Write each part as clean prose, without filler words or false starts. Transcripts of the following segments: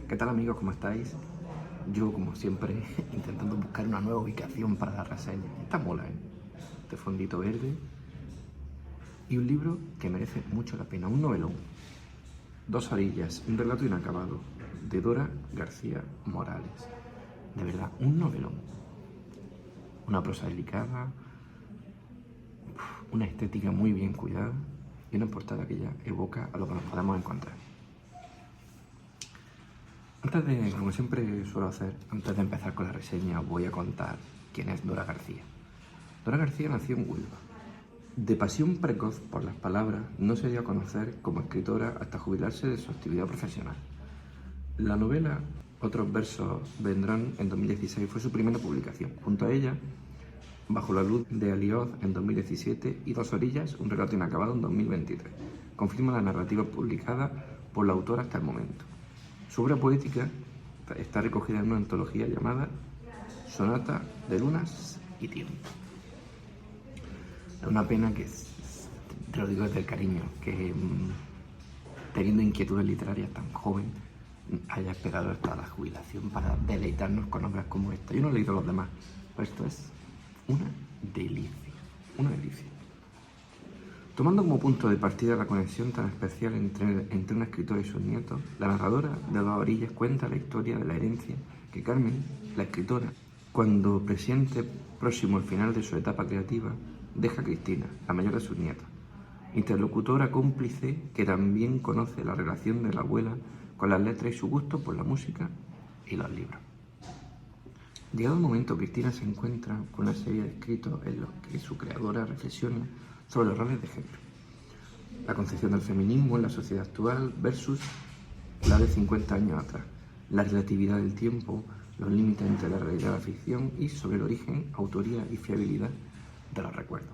¿Qué tal amigos? ¿Cómo estáis? Yo, como siempre, intentando buscar una nueva ubicación para la reseña. Está mola, ¿eh? Este fondito verde. Y un libro que merece mucho la pena, un novelón. Dos orillas, un relato inacabado, de Dora García Morales. De verdad, un novelón. Una prosa delicada, una estética muy bien cuidada y una portada que ya evoca a lo que nos podemos encontrar. Como siempre suelo hacer, antes de empezar con la reseña, voy a contar quién es Dora García. Dora García nació en Huelva. De pasión precoz por las palabras, no se dio a conocer como escritora hasta jubilarse de su actividad profesional. La novela Otros versos vendrán en 2016 fue su primera publicación. Junto a ella, Bajo la luz de Alioth en 2017 y Dos orillas, un relato inacabado en 2023. Confirma la narrativa publicada por la autora hasta el momento. Su obra poética está recogida en una antología llamada Sonata de lunas y tiempo. Es una pena que, te lo digo desde el cariño, que teniendo inquietudes literarias tan joven, haya esperado hasta la jubilación para deleitarnos con obras como esta. Yo no he leído los demás, pero esto es una delicia, una delicia. Tomando como punto de partida la conexión tan especial entre una escritora y sus nietos, la narradora de Dos orillas cuenta la historia de la herencia que Carmen, la escritora, cuando presiente próximo al final de su etapa creativa, deja a Cristina, la mayor de sus nietas, interlocutora cómplice que también conoce la relación de la abuela con las letras y su gusto por la música y los libros. Llegado el momento, Cristina se encuentra con una serie de escritos en los que su creadora reflexiona sobre los roles de género, la concepción del feminismo en la sociedad actual versus la de 50 años atrás, la relatividad del tiempo, los límites entre la realidad y la ficción y sobre el origen, autoría y fiabilidad de los recuerdos.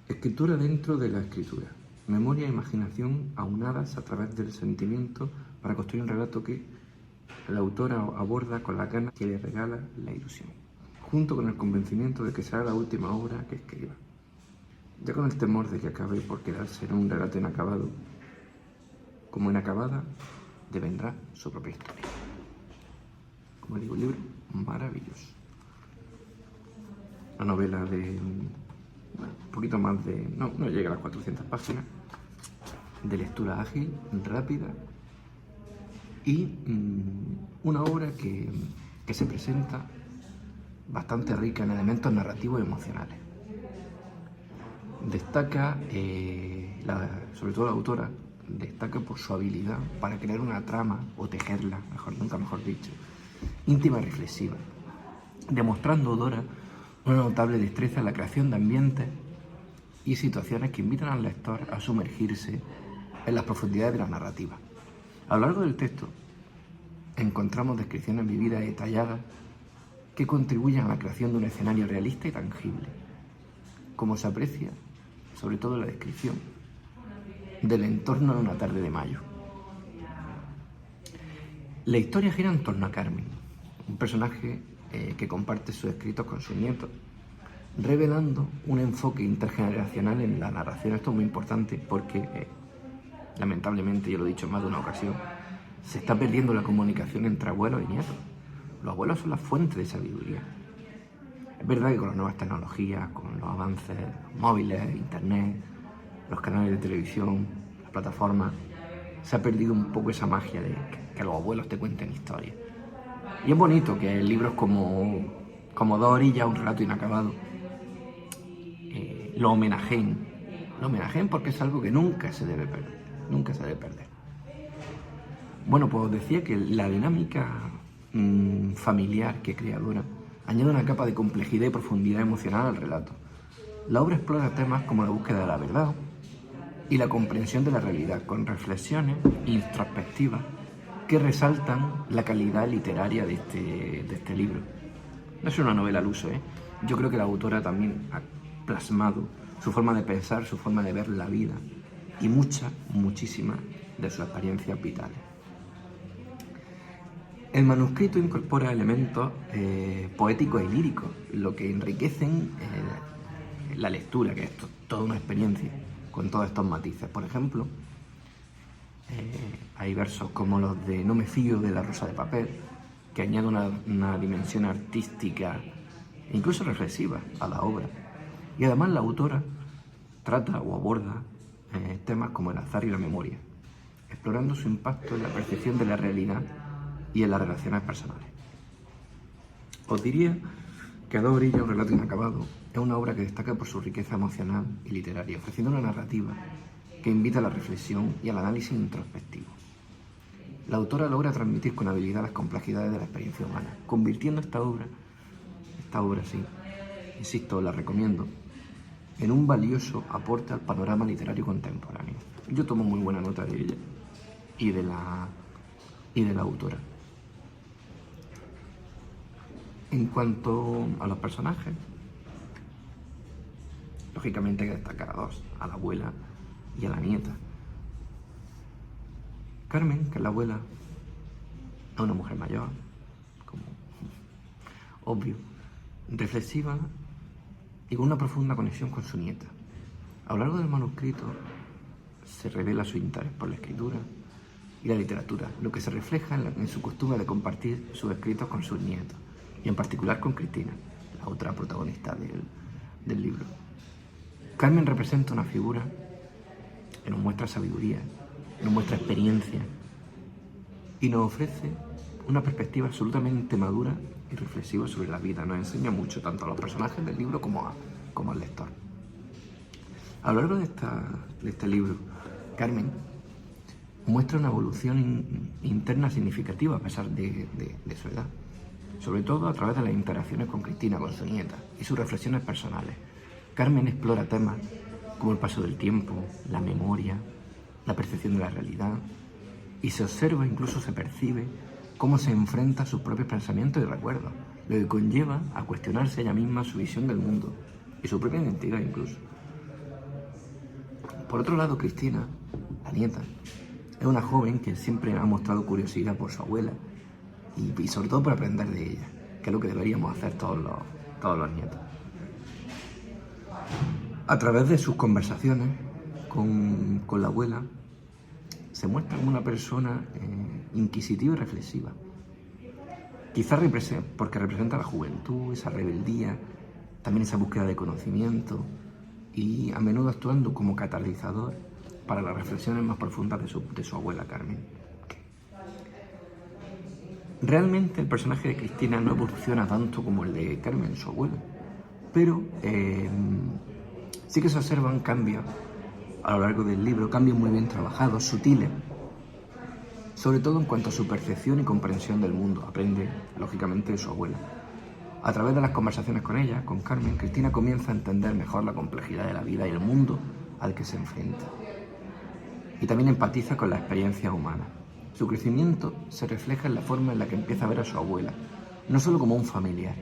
Escritura dentro de la escritura, memoria e imaginación aunadas a través del sentimiento para construir un relato que la autora aborda con la ganas que le regala la ilusión, junto con el convencimiento de que será la última obra que escriba. Ya con el temor de que acabe por quedarse en un relato inacabado, como inacabada devendrá su propia historia. Como digo, un libro maravilloso. Una novela de un poquito más de... no llega a las 400 páginas, de lectura ágil, rápida y una obra que se presenta bastante rica en elementos narrativos y emocionales. Destaca, sobre todo la autora, destaca por su habilidad para crear una trama, o tejerla, nunca mejor dicho, íntima y reflexiva, demostrando Dora una notable destreza en la creación de ambientes y situaciones que invitan al lector a sumergirse en las profundidades de la narrativa. A lo largo del texto encontramos descripciones vividas y detalladas que contribuyen a la creación de un escenario realista y tangible, como se aprecia sobre todo en la descripción del entorno de una tarde de mayo. La historia gira en torno a Carmen, un personaje que comparte sus escritos con sus nietos, revelando un enfoque intergeneracional en la narración. Esto es muy importante porque, lamentablemente, yo lo he dicho en más de una ocasión, se está perdiendo la comunicación entre abuelos y nietos. Los abuelos son la fuente de sabiduría. Es verdad que con las nuevas tecnologías, con los avances móviles, internet, los canales de televisión, las plataformas, se ha perdido un poco esa magia de que los abuelos te cuenten historias. Y es bonito que libros como Dos orillas, un relato inacabado, lo homenajeen porque es algo que nunca se debe perder. Bueno, pues os decía que la dinámica familiar que crea Dora añade una capa de complejidad y profundidad emocional al relato. La obra explora temas como la búsqueda de la verdad y la comprensión de la realidad, con reflexiones introspectivas que resaltan la calidad literaria de este libro. No es una novela al uso, Yo creo que la autora también ha plasmado su forma de pensar, su forma de ver la vida y muchísimas de sus experiencias vitales. El manuscrito incorpora elementos poéticos y líricos, lo que enriquecen la lectura, que es toda una experiencia con todos estos matices. Por ejemplo, Hay versos como los de No me fío de la rosa de papel, que añade una dimensión artística e incluso reflexiva a la obra. Y además la autora trata o aborda temas como el azar y la memoria, explorando su impacto en la percepción de la realidad y en las relaciones personales. Os diría que A dos orillas, un relato inacabado, es una obra que destaca por su riqueza emocional y literaria, ofreciendo una narrativa que invita a la reflexión y al análisis introspectivo. La autora logra transmitir con habilidad las complejidades de la experiencia humana, convirtiendo esta obra sí, insisto, la recomiendo, en un valioso aporte al panorama literario contemporáneo. Yo tomo muy buena nota de ella y de la autora. En cuanto a los personajes, lógicamente hay que destacar a dos, a la abuela y a la nieta. Carmen, que es la abuela, es una mujer mayor, como obvio, reflexiva y con una profunda conexión con su nieta. A lo largo del manuscrito se revela su interés por la escritura y la literatura, lo que se refleja en su costumbre de compartir sus escritos con sus nietos, y en particular con Cristina, la otra protagonista del libro. Carmen representa una figura que nos muestra sabiduría, nos muestra experiencia y nos ofrece una perspectiva absolutamente madura y reflexiva sobre la vida. Nos enseña mucho tanto a los personajes del libro como al lector. A lo largo de este libro, Carmen muestra una evolución interna significativa a pesar de su edad, sobre todo a través de las interacciones con Cristina, con su nieta, y sus reflexiones personales. Carmen explora temas como el paso del tiempo, la memoria, la percepción de la realidad, y se observa, incluso se percibe, cómo se enfrenta a sus propios pensamientos y recuerdos, lo que conlleva a cuestionarse ella misma su visión del mundo y su propia identidad incluso. Por otro lado, Cristina, la nieta, es una joven que siempre ha mostrado curiosidad por su abuela y sobre todo por aprender de ella, que es lo que deberíamos hacer todos los nietos. A través de sus conversaciones con la abuela, se muestra como una persona inquisitiva y reflexiva. Quizás porque representa la juventud, esa rebeldía, también esa búsqueda de conocimiento y a menudo actuando como catalizador para las reflexiones más profundas de su abuela Carmen. Realmente el personaje de Cristina no evoluciona tanto como el de Carmen, su abuela, pero sí que se observan cambios a lo largo del libro, cambios muy bien trabajados, sutiles, sobre todo en cuanto a su percepción y comprensión del mundo. Aprende, lógicamente, de su abuela. A través de las conversaciones con ella, con Carmen, Cristina comienza a entender mejor la complejidad de la vida y el mundo al que se enfrenta. Y también empatiza con la experiencia humana. Su crecimiento se refleja en la forma en la que empieza a ver a su abuela, no solo como un familiar,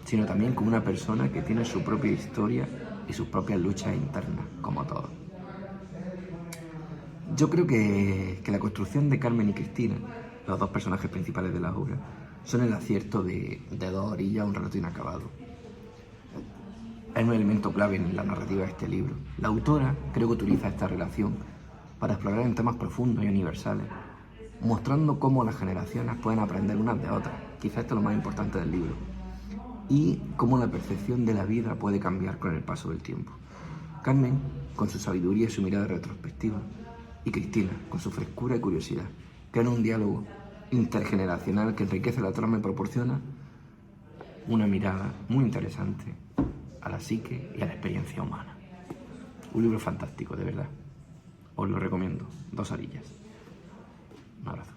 sino también como una persona que tiene su propia historia y sus propias luchas internas, como todos. Yo creo que la construcción de Carmen y Cristina, los dos personajes principales de la obra, son el acierto de Dos orillas, un relato inacabado. Es un elemento clave en la narrativa de este libro. La autora creo que utiliza esta relación para explorar en temas profundos y universales, mostrando cómo las generaciones pueden aprender unas de otras. Quizás esto es lo más importante del libro. Y cómo la percepción de la vida puede cambiar con el paso del tiempo. Carmen, con su sabiduría y su mirada retrospectiva, y Cristina, con su frescura y curiosidad, crean un diálogo intergeneracional que enriquece la trama y proporciona una mirada muy interesante a la psique y a la experiencia humana. Un libro fantástico, de verdad. Os lo recomiendo. Dos orillas. Un abrazo.